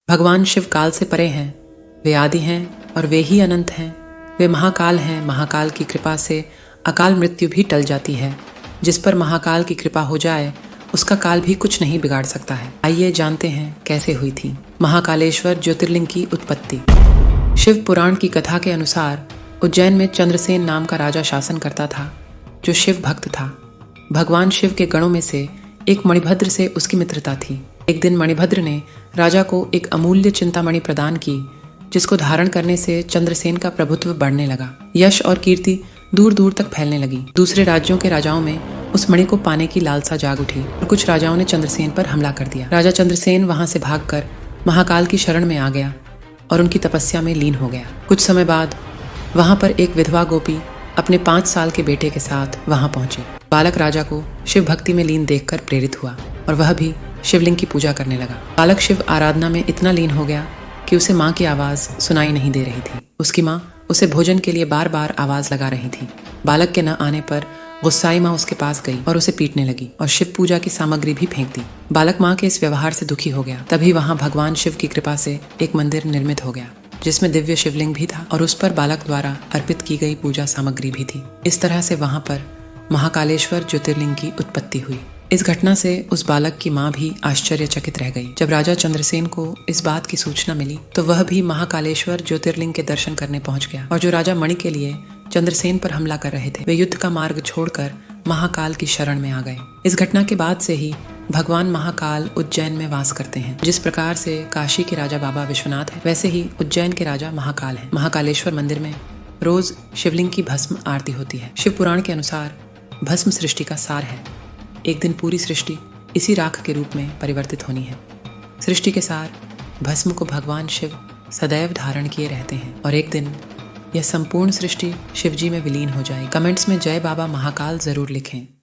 भगवान शिव काल से परे हैं, वे आदि हैं और वे ही अनंत हैं। वे महाकाल हैं। महाकाल की कृपा से अकाल मृत्यु भी टल जाती है। जिस पर महाकाल की कृपा हो जाए उसका काल भी कुछ नहीं बिगाड़ सकता है। आइए जानते हैं कैसे हुई थी महाकालेश्वर ज्योतिर्लिंग की उत्पत्ति। शिव पुराण की कथा के अनुसार उज्जैन में चंद्रसेन नाम का राजा शासन करता था, जो शिव भक्त था। भगवान शिव के गणों में से एक मणिभद्र से उसकी मित्रता थी। एक दिन मणिभद्र ने राजा को एक अमूल्य चिंतामणि प्रदान की, जिसको धारण करने से चंद्रसेन का प्रभुत्व बढ़ने लगा। यश और कीर्ति दूर दूर तक फैलने लगी। दूसरे राज्यों के राजाओं में उस मणि को पाने की लालसा जाग उठी और कुछ राजाओं ने चंद्रसेन पर हमला कर दिया। राजा चंद्रसेन वहां से भागकर महाकाल की शरण में आ गया और उनकी तपस्या में लीन हो गया। कुछ समय बाद वहां पर एक विधवा गोपी अपने 5 साल के बेटे के साथ वहां पहुंची। बालक राजा को शिव भक्ति में लीन देखकर प्रेरित हुआ और वह भी शिवलिंग की पूजा करने लगा। बालक शिव आराधना में इतना लीन हो गया कि उसे माँ की आवाज सुनाई नहीं दे रही थी। उसकी माँ उसे भोजन के लिए बार बार आवाज लगा रही थी। बालक के न आने पर गुस्साई माँ उसके पास गई और उसे पीटने लगी और शिव पूजा की सामग्री भी फेंक दी। बालक माँ के इस व्यवहार से दुखी हो गया। तभी वहाँ भगवान शिव की कृपा से एक मंदिर निर्मित हो गया, जिसमें दिव्य शिवलिंग भी था और उस पर बालक द्वारा अर्पित की गई पूजा सामग्री भी थी। इस तरह से वहां पर महाकालेश्वर ज्योतिर्लिंग की उत्पत्ति हुई। इस घटना से उस बालक की माँ भी आश्चर्यचकित रह गई। जब राजा चंद्रसेन को इस बात की सूचना मिली तो वह भी महाकालेश्वर ज्योतिर्लिंग के दर्शन करने पहुंच गया और जो राजा मणि के लिए चंद्रसेन पर हमला कर रहे थे, वे युद्ध का मार्ग छोड़कर महाकाल की शरण में आ गए। इस घटना के बाद से ही भगवान महाकाल उज्जैन में वास करते हैं। जिस प्रकार से काशी के राजा बाबा विश्वनाथ है, वैसे ही उज्जैन के राजा महाकाल हैं। महाकालेश्वर मंदिर में रोज शिवलिंग की भस्म आरती होती है। शिव पुराण के अनुसार भस्म सृष्टि का सार है। एक दिन पूरी सृष्टि इसी राख के रूप में परिवर्तित होनी है। सृष्टि के सार भस्म को भगवान शिव सदैव धारण किए रहते हैं और एक दिन यह संपूर्ण सृष्टि शिवजी में विलीन हो जाएगी। कमेंट्स में जय बाबा महाकाल जरूर लिखें।